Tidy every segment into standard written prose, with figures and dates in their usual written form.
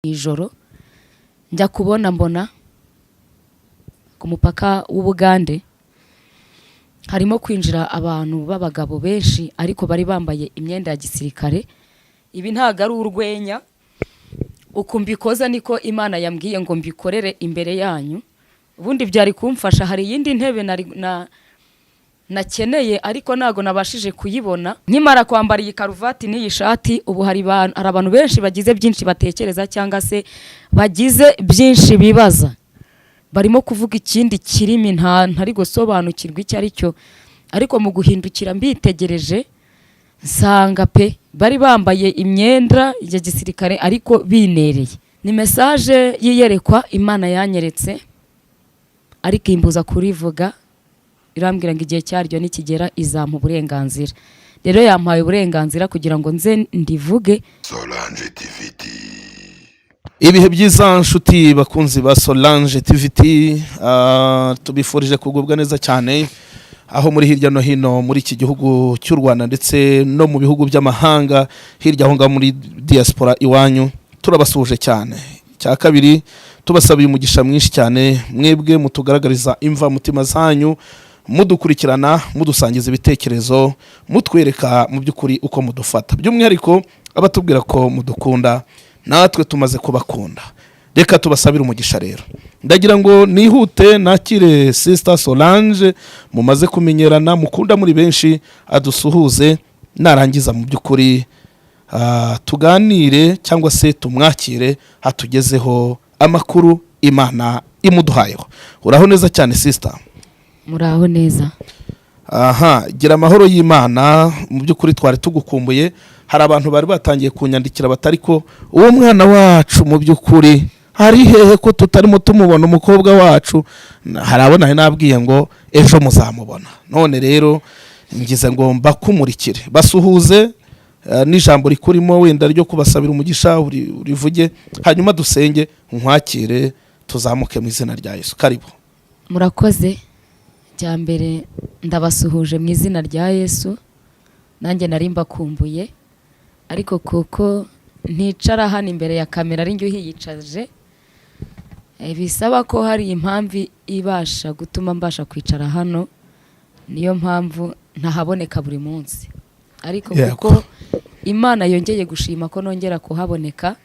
ijoro njya kubona mbona ku mupaka w'Ubugande harimo kwinjira abantu b'abagabo benshi ariko bari bambaye imyenda ya gisirikare. Ibi ntago ari urwenya, uko mbikoza niko Imana yambwiye ngo mbikorere imbere yanyu. Ubundi byari kumfasha, hari yindi ntebe nakeneye ariko nago nabashije kuyibona. Nkimara kwambara iyi karuvati n'iyi shati, ubu hari abantu benshi bagize byinshi batekereza cyangwa se bagize byinshi bibaza. Barimo kuvuga ikindi kirimi ntari gusobanukirwa icyo ari cyo, ariko mu guhindukira mbitegereje nsanga pe bari bambaye imyenda ya gisirikare ariko binereye. Ni message yiyerekwa Imana yanyeretse ariko imbuza kurivuga, irambwira ngo igihe cyaryo nikigera izampa uburenganzira. Rero yampaye uburenganzira kugira ngo nze ndivuge. Solange TVT. Ibihe byiza nshuti bakunzi ba Solange TVT, tubifurije kugubwa neza cyane aho muri hirya no hino muri iki gihugu cy'u Rwanda ndetse no mu bihugu by'amahanga hirya aho ngaho muri diaspora iwanyu. Turabasuje cyane. Cya kabiri tubasabiye umugisha mwinshi cyane mwebwe mutugaragariza imva mutima zanyu, mudukurikirana, mudusangiza ibitekerezo, mutwereka mu by'ukuri uko mudufata, by'umwihariko abatubwira ko mudukunda, natwe tumaze kubakunda. Reka tubasabire umugisha rero. Ndagira ngo nihute nakire Sister Solange, mumaze kumenyerana, mukunda muri benshi, adusuhuze, narangiza mu by'ukuri tuganire cyangwa se tumwakire hatugezeho amakuru Imana imuduhayeho. Uraho neza cyane Sister? Muraho neza. Gira amahoro y'Imana. Mu by'ukuri twari tugukumbuye, hari abantu bari batangiye kunyandikira batari ko uwo mwana wacu mu by'ukuri hari hehe ko tutarimo tumubona umukobwa wacu. Harabona nabwiye ngo ejo muzamubona. None rero ngize ngo mbakumurikire, basuhuze n'ijambo rikurimo wenda ryo kubasabira umugisha urivuge, hanyuma dusenge nkwakire tuzamuke mu izina rya Yesu. Karibu. Murakoze. Cyambere ndabasuhuje mu izina rya Yesu. Nanjye nari mbakumbuye, ariko kuko nticara hano imbere ya kamera ari njye uhiyicaje, bisaba ko hari impamvu ibasha gutuma mbasha kwicara hano, niyo mpamvu ntahaboneka buri munsi. Ariko kuko Imana yongeye gushima ko nongera kuhaboneka,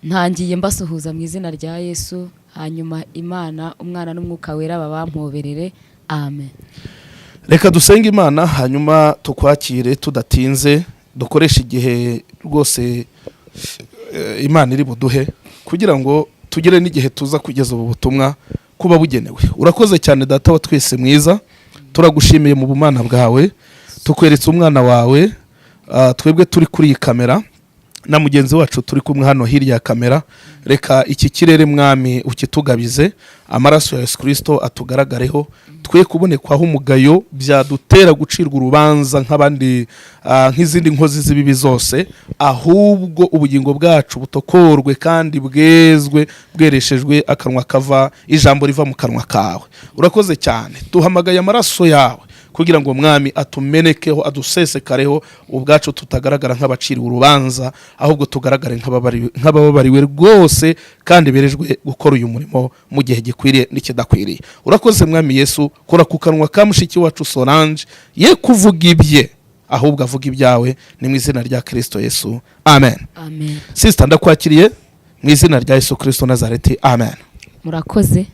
ntangiye mbasuhuza mu izina rya Yesu. Hanyuma Imana, Umwana n'Umwuka Wera babampoberere. Amen. Reka dusenge Imana hanyuma tukwakire tudatinze, dukoresha igihe rwose Imana iri buduhe kugira ngo tugire n'igihe tuza kugeza ubu butumwa kuba bugenewe. Urakoze cyane Data wa twese mwiza, turagushimiye mu bumana bwawe, tukweretse umwana wawe, twebwe turi kuri iyi kamera na mugenzi wacu turi kumwe hano hirya ya kamera. Reka iki kirere mwami ukitugabize, amaraso ya Yesu Kristo atugaragareho, twe kubonekwaho umugayo byadutera gucirwa urubanza nk'abandi nk'izindi nkozi z'ibibi zose, ahubwo ubugingo bwacu butokorwe kandi bwezwe bwereshejwe akanwa kava, ijambo riva mu kanwa kawe. Urakoze cyane, duhamagaye amaraso yawe kugira ngo mwami atumenekeho, adusesekareho, ubwacu tutagaragara nk'abaciriwe urubanza, ahubwo tugaragare nk'abababariwe rwose kandi berejwe gukora uyu murimo mu gihe gikwiriye n'ikidakwiriye. Urakoze mwami Yesu, kora ku kanwa ka mushiki wacu Solange, ye kuvuga ibye ahubwo avuga ibyawe, ni mu izina rya Kristo Yesu. Amen. Amen. Sister ndakwakiriye mu izina rya Yesu Kristo Nazareti. Amen. Murakoze.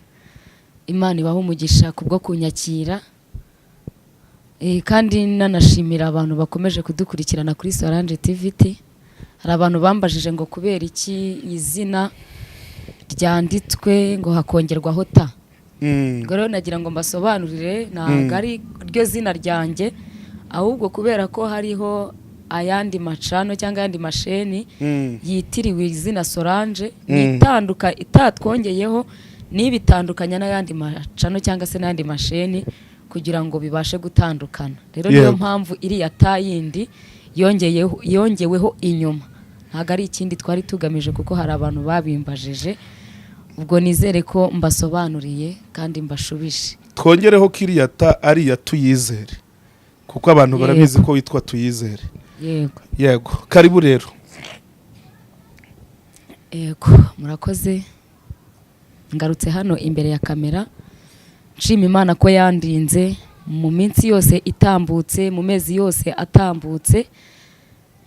Imana ibahe umugisha kubwo kunyakira. Kandi nanashimira abantu bakomeje kudukurikirana kuri Solange TVT. Hari abantu bambajije ngo kubera iki izina ryanditswe ngo hakongerwaho ta. Rero nagira ngo mbasobanurire, ntabwo ari ryo zina ryanjye, ahubwo kubera ko hariho ayandi macano cyangwa ayandi masheni yitiriwe izina Solange, itatwongeyeho n'ibitandukanya n'ayandi macano cyangwa se n'ayandi masheni kugira ngo bibashe gutandukana. Rero niyo mpamvu iriya ta yindi yongeweho inyuma, ntabwo ari ikindi twari tugamije, kuko hari abantu babimbajije. Ubwo nizere ko mbasobanuriye kandi mbashubije. Twongereho ko iriya ta ari iya Tuyizere, kuko abantu barabizi ko witwa Tuyizere. Yego. Yego. Karibu rero. Yego murakoze, ngarutse hano imbere ya kamera nshima Imana ko yandinze mu minsi yose itambutse, mu mezi yose atambutse,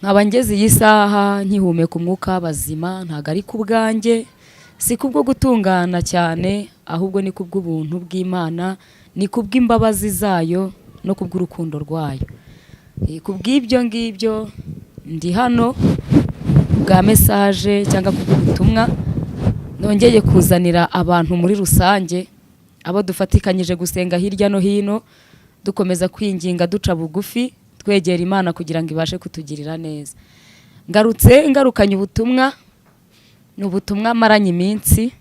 nkaba ngeze iyi saha nkihumeka umwuka w'abazima. Ntago ari ku bwanjye, si kubwo gutungana cyane, ahubwo ni kubw'ubuntu bw'Imana, ni kubw'imbabazi zayo no kubw'urukundo rwayo. Kubw'ibyo ngibyo ndi hano bwa message cyangwa kubw'ubutumwa nongeye kuzanira abantu muri rusange, abo dufatikanyije gusenga hirya no hino, dukomeza kwinginga duca bugufi twegera Imana kugira ngo ibashe kutugirira neza. Ngarukanye ubutumwa, ni ubutumwa maranye iminsi,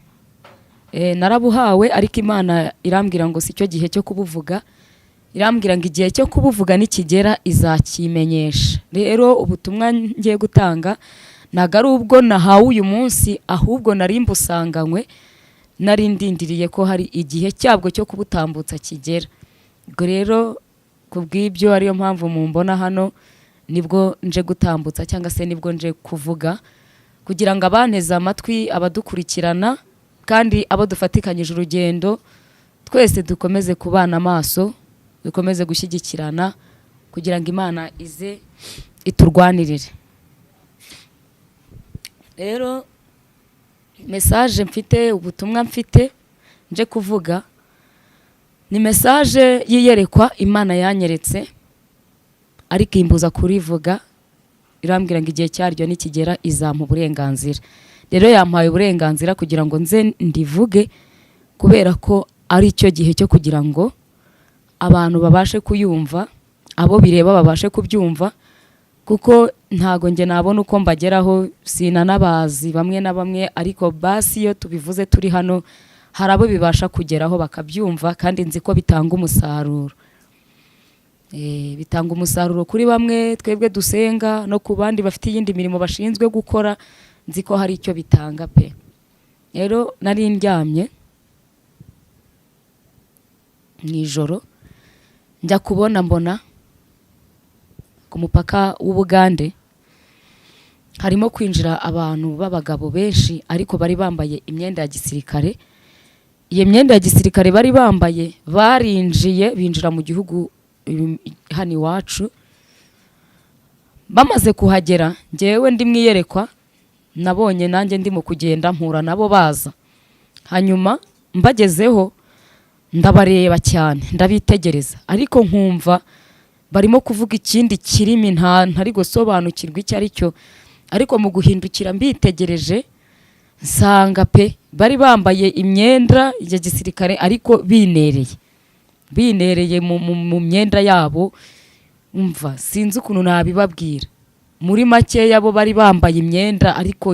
narabuhawe ariko Imana irambwira ngo si cyo gihe cyo kubuvuga, irambwira ngo igihe cyo kubuvuga nikigera izakimenyesha. Rero ubutumwa ngiye gutanga ntago ari ubwo nahawe uyu munsi, ahubwo nari mbusanganywe, nari ndindiriye ko hari igihe cyabwo cyo kubutambutsa kigera. Ubwo rero kubw'ibyo ariyo mpamvu mumbona hano, nibwo nje gutambutsa cyangwa se nibwo nje kuvuga, kugira ngo abanteze amatwi, abadukurikirana kandi abo dufatikanyije urugendo, twese dukomeze kubana amaso, dukomeze gushyigikirana kugira ngo Imana ize iturwanirire. Rero message mfite, ubutumwa mfite nje kuvuga, ni message yiyerekwa Imana yanyeretse ariko imbuza kurivuga, irambwira ngo igihe cyaryo nikigera izampa uburenganzira. Rero yampaye uburenganzira kugira ngo nze ndivuge, kubera ko ari cyo gihe cyo kugira ngo abantu babashe kuyumva, abo bireba babashe kubyumva, kuko ntago nge nabona uko mbageraho, sinanabazi bamwe na bamwe, ariko basi iyo tubivuze turi hano hari abo bibasha kugeraho bakabyumva, kandi nzi ko bitanga umusaruro. Bitanga umusaruro kuri bamwe twebwe dusenga, no ku bandi bafite iyindi mirimo bashinzwe gukora, nzi ko hari icyo bitanga pe. Rero nari ndyamye mw'ijoro, njya kubona mbona ku mupaka w'Ubugande harimo kwinjira abantu b'abagabo benshi, ariko bari bambaye imyenda ya gisirikare. Iyo myenda ya gisirikare bari bambaye, barinjiye binjira mu gihugu hano iwacu. Bamaze kuhagera, njyewe ndi mwiyerekwa, nabonye nanjye ndimo kugenda mpura nabo baza. Hanyuma mbagezeho ndabareba cyane, ndabitegereza, ariko nkumva barimo kuvuga ikindi kirimi ntari gusobanukirwa icyo ari cyo. Ariko mu guhindukira mbitegereje, nsanga pe bari bambaye imyenda ya gisirikare ariko binereye mu myenda yabo. Umva sinzi ukuntu nabibabwira, muri make yabo bari bambaye imyenda ariko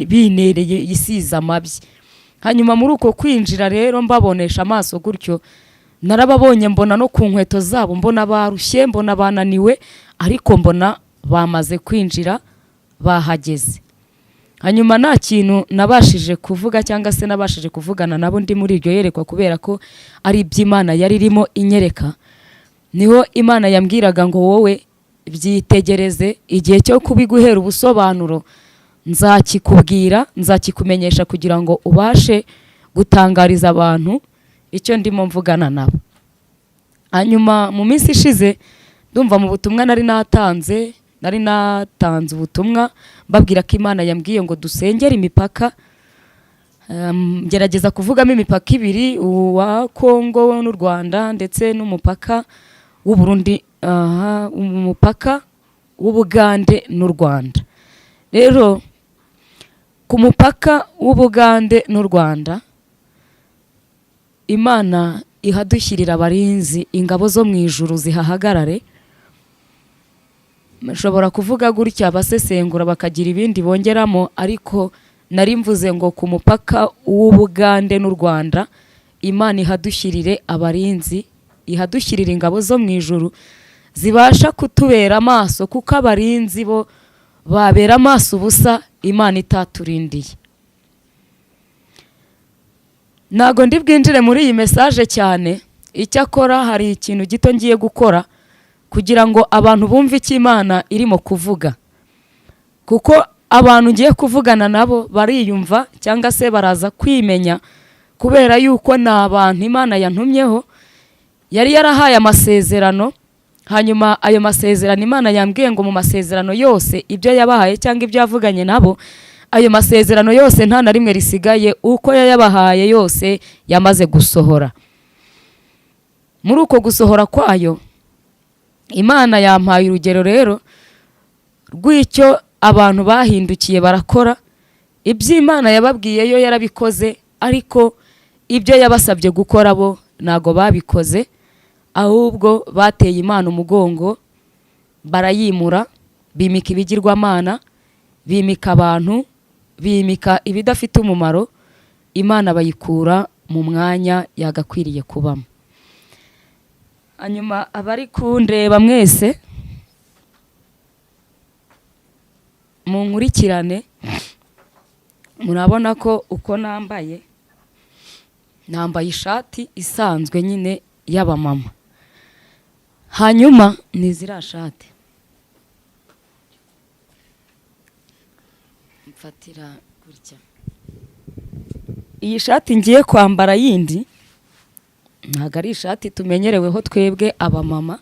binereye isiza amabyi. Hanyuma muri uko kwinjira rero mbabonesha amaso gutyo, narababonye mbona no ku nkweto zabo, mbona barushye, mbona bananiwe, ariko mbona bamaze kwinjira bahageze. Hanyuma nta kintu nabashije kuvuga cyangwa se nabashije kuvugana nabo ndi muri iryo yerekwa, kubera ko ari iby'Imana yari irimo inyereka. Niho Imana yambwiraga ngo wowe byitegereze, igihe cyo kubiguhera ubusobanuro nzakikubwira, nzakikumenyesha kugira ngo ubashe gutangariza abantu icyo ndimo mvugana nabo. Hanyuma mu minsi ishize ndumva mu butumwa nari natanze ubutumwa mbabwira ko Imana yambwiye ngo dusengere imipaka. Ngerageza kuvugamo imipaka ibiri, uwa Kongo n'u Rwanda ndetse n'umupaka w'u Burundi, umupaka w'Ubugande n'u Rwanda. Rero ku mupaka w'Ubugande n'u Rwanda, Imana ihadushyirira abarinzi, ingabo zo mu ijuru zihahagarare. Nshobora kuvuga gutya abasesengura bakagira ibindi bongeramo, ariko nari mvuze ngo ku mupaka w'Ubugande n'u Rwanda, Imana ihadushyirire abarinzi, ihadushyirira ingabo zo mu ijuru zibasha kutubera amaso, kuko abarinzi bo babera amaso ubusa Imana itaturindiye. Nago ndi bwinjire muri iyi message cyane, icyakora hari ikintu gito ngiye gukora kugira ngo abantu bumve icyo Imana irimo kuvuga, kuko abantu ngiye kuvugana nabo bariyumva cyangwa se baraza kwimenya, kubera yuko ni abantu Imana yantumyeho, yari yarahaye amasezerano. Hanyuma ayo masezerano Imana yambwiye ngo mu masezerano yose ibyo yabahaye cyangwa ibyo yavuganye nabo, ayo masezerano yose nta na rimwe risigaye, uko yayabahaye yose yamaze gusohora. Muri uko gusohora kwayo Imana yampaye urugero rero rw'icyo abantu bahindukiye barakora. Iby'Imana yababwiye yo yarabikoze, ariko ibyo yabasabye gukora bo ntago babikoze, ahubwo bateye Imana umugongo, barayimura, bimika ibigirwamana, bimika abantu, bimika ibidafite umumaro. Imana bayikura mu mwanya yagakwiriye kubamo. Hanyuma abari kundeba mwese munkurikirane, murabona ko uko nambaye ishati isanzwe nyine y'abamama. Hanyuma ni ziriya shati mfatira gutya. Iyi shati ngiye kwambara yindi ntabwo ari ishati tumenyereweho twebwe abamama,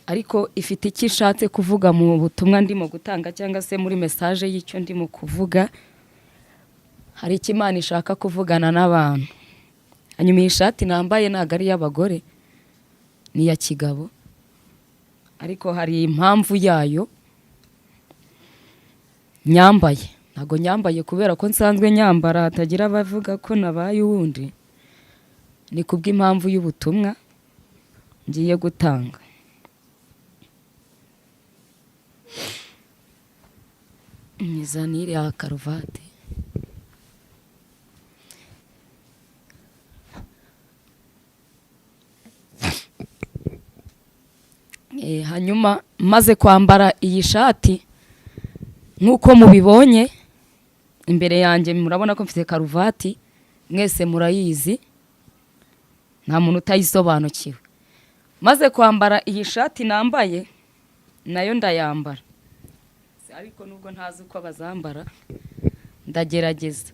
ariko ifite icyo ishatse kuvuga mu butumwa ndimo gutanga cyangwa se muri message y'icyo ndimo kuvuga. Hari icyo Imana ishaka kuvugana n'abantu. Hanyuma iyi shati nambaye ntabwo ari iy'abagore, ni iya kigabo, ariko hari impamvu yayo nyambaye. Ntabwo nyambaye kubera ko nsanzwe nyambara hatagira abavuga ko nabaye uwundi, ni kubw'impamvu y'ubutumwa ngiye gutanga. Nizanire ya karuvati. Hanyuma maze kwambara iyi shati nk'uko mubibonye imbere yanjye, murabona ko mfite karuvati, mwese murayizi, nta muntu utayisobanukiwe. Maze kwambara iyi shati nambaye nayo ndayambara, ariko nubwo ntazi uko bazambara ndagerageza.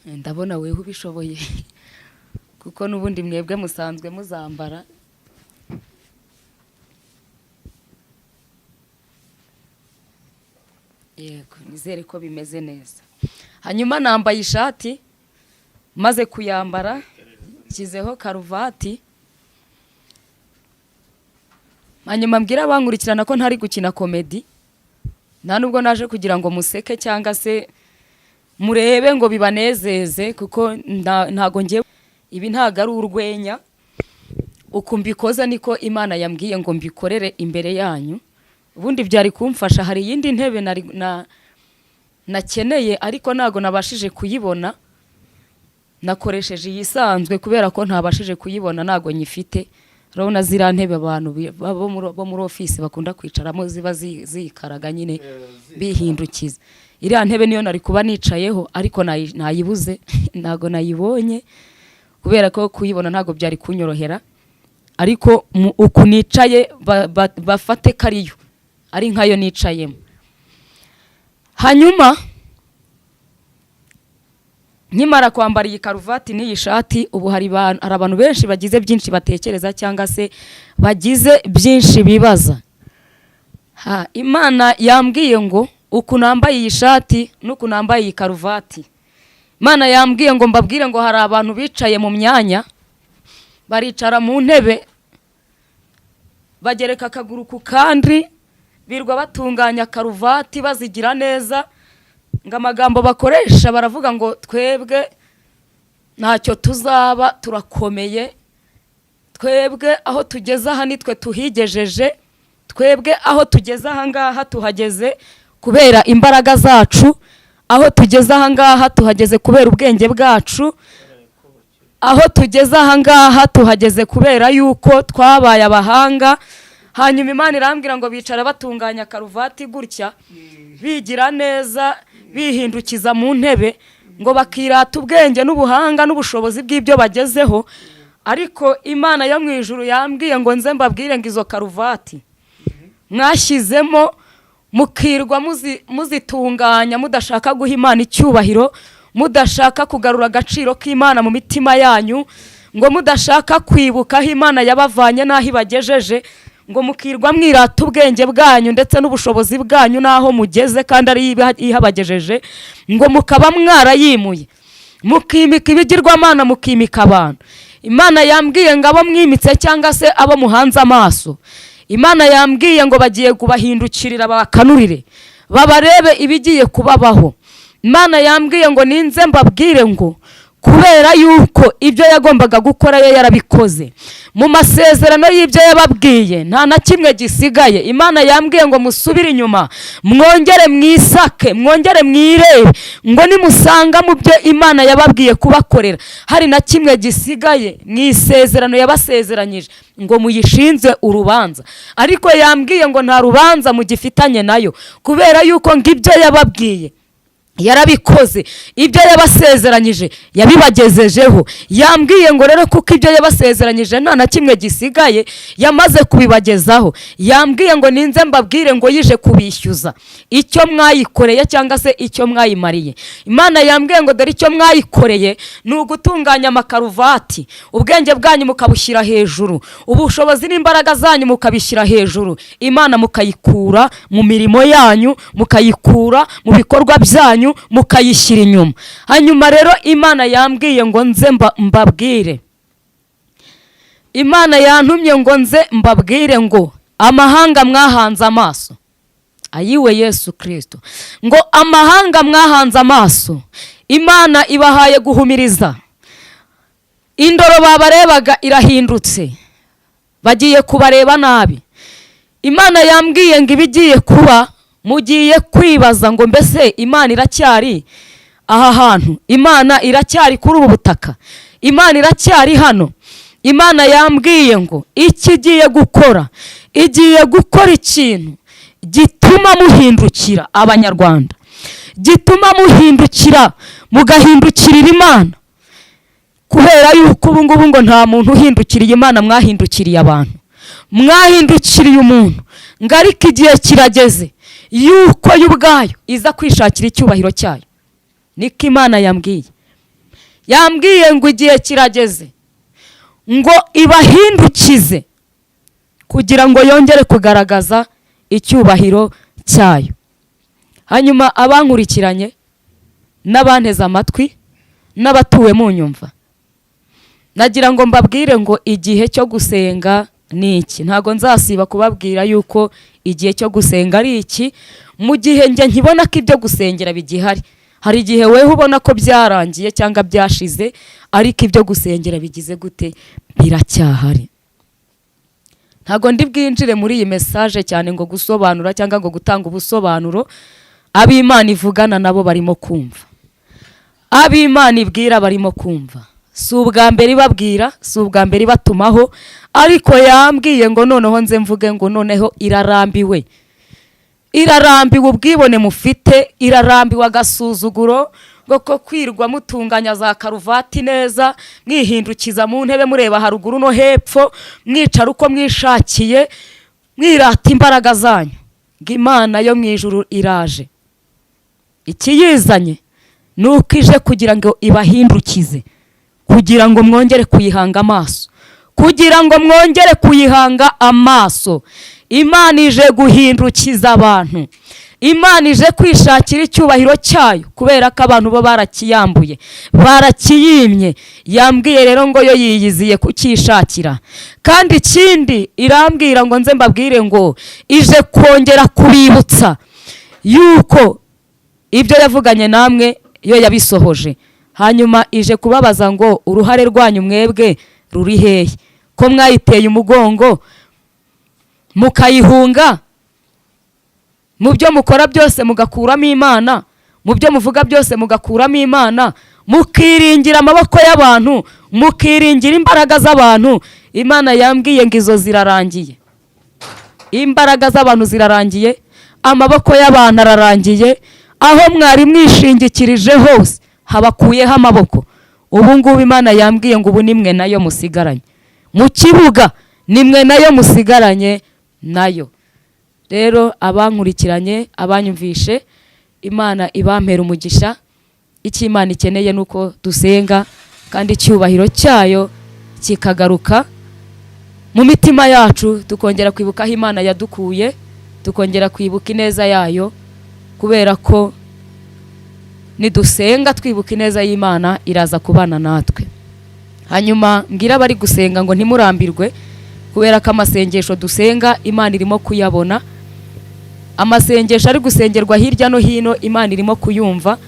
Ndabona wewe ubishoboye kuko n'ubundi mwebwe musanzwe muzambara. Yego, nizere ko bimeze neza. Hanyuma nambaye ishati, maze kuyambara kizeho karuvati. Hanyuma mbwira abankurikirana ko ntari gukina komedi, nta nubwo naje kugira ngo museke cyangwa se murebe ngo bibanezeze, kuko ntago ngiye, ibi ntago ari urwenya. Uko mbikoza niko Imana yambwiye ngo mbikorere imbere yanyu. Ubundi byari kumfasha, hari yindi ntebe nakeneye ariko ntago nabashije kuyibona, nakoresheje iyisanzwe kubera ko ntabashije kuyibona, ntago nyifite. Urabona ziriya ntebe abantu bo muri office bakunda kwicaramo ziba zikaraga nyine bihindukiza. Iriya ntebe niyo nari kuba nicayeho, ariko nayibuze, ntago nayibonye kubera ko kuyibona ntago byari kunyorohera. Ariko uku nicaye bafate kariyo ari nkayo nicayemo. Hanyuma nkimara kwambara iyi karuvati n'iyi shati, ubu hari abantu benshi bagize byinshi batekereza cyangwa se bagize byinshi bibaza. Imana yambwiye ngo uku nambaye iyi shati n'uku nambaye iyi karuvati, Imana yambwiye ngo mbabwire ngo hari abantu bicaye mu myanya, baricara mu ntebe, bagereka akaguru ku kandi, birwa batunganya karuvati bazigira neza, ngo amagambo bakoresha baravuga ngo twebwe ntacyo tuzaba, turakomeye, twebwe aho tugeze aha nitwe tuhigejeje, twebwe aho tugeze aha ngaha tuhageze kubera imbaraga zacu, aho tugeze ahangaha tuhageze kubera ubwenge bwacu, aho tugeze ahangaha tuhageze kubera yuko twabaye abahanga. Hanyuma Imana irambwira ngo bicara batunganya karuvati gutya, bigira neza, bihindukiza mu ntebe, ngo bakirata ubwenge n'ubuhanga n'ubushobozi bw'ibyo bagezeho. Ariko Imana yo mu ijuru yambwiye ngo nze mbabwire ngo izo karuvati mwashyizemo mukirwa muzitunganya mudashaka guha Imana icyubahiro, mudashaka kugarura agaciro k'Imana mu mitima yanyu, ngo mudashaka kwibuka aho Imana yabavanye n'aho ibagejeje, ngo mukirwa mwirata ubwenge bwanyu ndetse n'ubushobozi bwanyu n'aho mugeze kandi ari ihabagejeje, ngo mukaba mwarayimuye mukimika ibigirwamana, mukimika abantu. Imana yambwiye ngo abo mwimitse cyangwa se abo muhanze amaso, Imana yambwiye ngo bagiye kubahindukirira bakanurire, babarebe ibigiye kubabaho. Imana yambwiye ngo ninze mbabwire ngo kubera yuko ibyo yagombaga gukora ye yarabikoze mu masezerano y'ibyo yababwiye, nta na kimwe gisigaye. Imana yambwiye ngo musubire inyuma, mwongere mwisake, mwongere mwirebe, ngo nimusanga mu byo Imana yababwiye kubakorera hari na kimwe gisigaye mu isezerano yabasezeranyije, ngo muyishinze urubanza. Ariko yambwiye ngo nta rubanza mugifitanye nayo, kubera yuko ngibyo yababwiye yarabikoze, ibyo yabasezeranyije yabibagejejeho. Yambwiye ngo rero kuko ibyo yabasezeranyije nta na kimwe gisigaye, yamaze kubibagezaho. Yambwiye ngo ninze mbabwire ngo yije kubishyuza icyo mwayikoreye cyangwa se icyo mwayimariye. Imana yambwiye ngo dore icyo mwayikoreye ni ugutunganya amakaruvati, ubwenge bwanyu mukabushyira hejuru, ubushobozi n'imbaraga zanyu mukabishyira hejuru, Imana mukayikura mu mirimo yanyu, mukayikura mu bikorwa byanyu, mukayishyira inyuma. Hanyuma rero Imana yambwiye ngo nze mbabwire, Imana yantumye ngo nze mbabwire ngo amahanga mwahanze amaso, ayiwe Yesu Kristo, ngo amahanga mwahanze amaso Imana ibahaye guhumiriza. Indoro babarebaga irahindutse, bagiye kubareba nabi. Imana yambwiye ngo ibigiye kuba mugiye kwibaza ngo mbese Imana iracyari aha hantu, Imana iracyari kuri ubu butaka, Imana iracyari hano. Imana yambwiye ngo ikigiye gukora, igiye gukora ikintu gituma muhindukira abanyarwanda, gituma muhindukira mugahindukirira Imana, kubera yuko ubu ngubu ngo nta muntu uhindukiriye Imana, mwahindukiriye abantu, mwahindukiriye umuntu. Ngo ariko igihe kirageze yuko yo ubwayo iza kwishakira icyubahiro cyayo, niko Imana yambwiye. Yambwiye ngo igihe kirageze ngo ibahindukize kugira ngo yongere kugaragaza icyubahiro cyayo. Hanyuma abankurikiranye n'abanteze amatwi n'abatuwe mu nyumva, nagira ngo mbabwire ngo igihe cyo gusenga ni iki. Ntago nzasiba kubabwira yuko igihe cyo gusenga ari iki, mu gihe njye nkibona ko ibyo gusengera bigihari. Hari igihe wewe ubona ko byarangiye cyangwa byashize, ariko ibyo gusengera bigize gute, biracyahari. Ntago ndi bwinjire muri iyi message cyane ngo gusobanura cyangwa ngo gutanga ubusobanuro. Ab'Imana ivugana nabo barimo kumva, ab'Imana ibwira barimo kumva. Si ubwa mbere ibabwira, si ubwa mbere ibatumaho, ariko yambwiye ngo noneho nze mvuge ngo noneho irarambiwe. Irarambiwe ubwibone mufite, irarambiwe agasuzuguro ngo kwirwa mutunganya za karuvati neza, mwihindukiza mu ntebe mureba haruguru no hepfo, mwicara uko mwishakiye, mwirata imbaraga zanyu. Ngo Imana yo mu ijuru iraje, ikiyizanye nuko ije kugira ngo ibahindukize, kugira ngo mwongere kuyihanga amaso, kugira ngo mwongere kuyihanga amaso. Imana ije guhindukiza abantu, Imana ije kwishakira icyubahiro cyayo, kubera ko abantu bo barakiyambuye, barakiyimye. Yambwiye rero ngo yo yiyiziye kukishakira. Kandi ikindi irambwira ngo nze mbabwire ngo ije kongera kubibutsa yuko ibyo yavuganye namwe yo yabisohoje. Hanyuma ije kubabaza ngo uruhare rwanyu mwebwe ruri hehe, ko mwayiteye umugongo mukayihunga, mu byo mukora byose mugakuramo Imana, mu byo muvuga byose mugakuramo Imana, mukiringira amaboko y'abantu, mukiringira imbaraga z'abantu. Imana yambwiye ngo izo zirarangiye. Imbaraga z'abantu zirarangiye, amaboko y'abantu ararangiye. Aho mwari mwishingikirije hose habakuyeho amaboko. Ubu ngubu Imana yambwiye ngo ubu nimwe nayo musigaranye mu kibuga, nimwe nayo musigaranye nayo. Rero abankurikiranye, abanyumvishe, Imana ibampera umugisha. Icyo Imana ikeneye nuko dusenga kandi icyubahiro cyayo kikagaruka mu mitima yacu, tukongera kwibuka aho Imana yadukuye, tukongera kwibuka ineza yayo, kubera ko nidusenga twibuka ineza y'Imana iraza kubana natwe. Hanyuma mbwira abari gusenga ngo ntimurambirwe, kubera ko amasengesho dusenga Imana irimo kuyabona. Amasengesho ari gusengerwa hirya no hino Imana irimo kuyumva.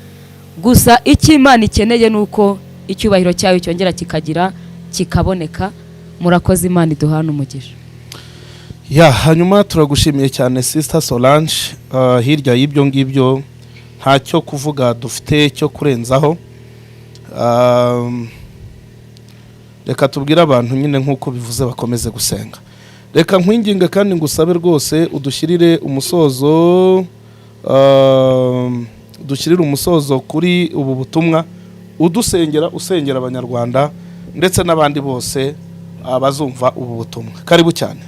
Gusa icyo Imana ikeneye nuko icyubahiro cyayo cyongera kikaboneka. Murakoze, Imana iduhana umugisha. Hanyuma turagushimiye cyane Sister Solange. Hirya y'ibyo ngibyo ntacyo kuvuga dufite cyo kurenzaho. Reka tubwire abantu nyine nk'uko bivuze bakomeze gusenga. Reka nkwinginge kandi ngusabe rwose udushyirire umusozo, dushyirire umusozo kuri ubu butumwa, usengera abanyarwanda ndetse n'abandi bose abazumva ubu butumwa. Karibu cyane.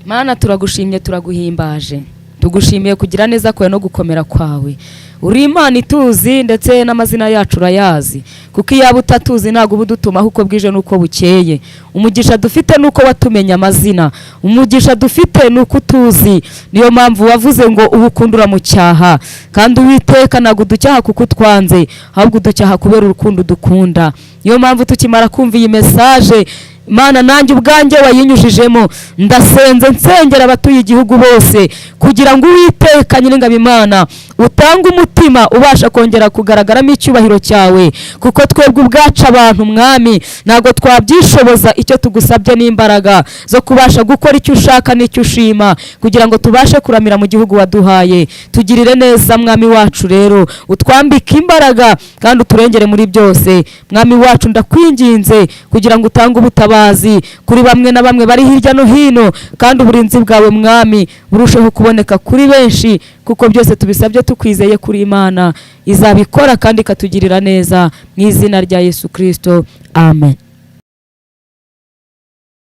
Mana, turagushimye, turaguhimbaje, tugushimiye kugira neza kwawe no gukomera kwawe. Uri Imana ituzi ndetse n'amazina yacu urayazi, kuko iyo utatuzi ntabwo ubudutumaho uko bwije nuko bukeye. Umugisha dufite nuko watumenya amazina, umugisha dufite nuko utuzi. Niyo mpamvu wavuze ngo ubukundura mu cyaha, kandi Uwiteka ntabwo uducyaha kuko utwanze, ahubwo uducyaha kubera urukundo dukunda. Niyo mpamvu tukimara kumva iyi message, Mana, nanjye ubwanjye wayinyujijemo, ndasenze nsengera abatuye igihugu bose, kugira ngo Uwiteka Nyiringabo Imana utanga umutima ubasha kongera kugaragaramo icyubahiro cyawe, kuko twebwe ubwacu abantu Mwami ntabwo twabyishoboza. Icyo tugusabye n'imbaraga zo kubasha gukora icyo ushaka n'icyo ushima, kugira ngo tubashe kuramira mu gihugu waduhaye. Tugirire neza Mwami wacu, rero utwambike imbaraga kandi uturengere muri byose. Mwami wacu, ndakwinginze kugira ngo utange ubutabazi kuri bamwe na bamwe bari hirya no hino, kandi uburinzi bwawe Mwami burusheho kuboneka kuri benshi, kuko byose tubisabye tukwizeye kuri Imana izabikora kandi ikatugirira neza, mu izina rya Yesu Kristo, amen.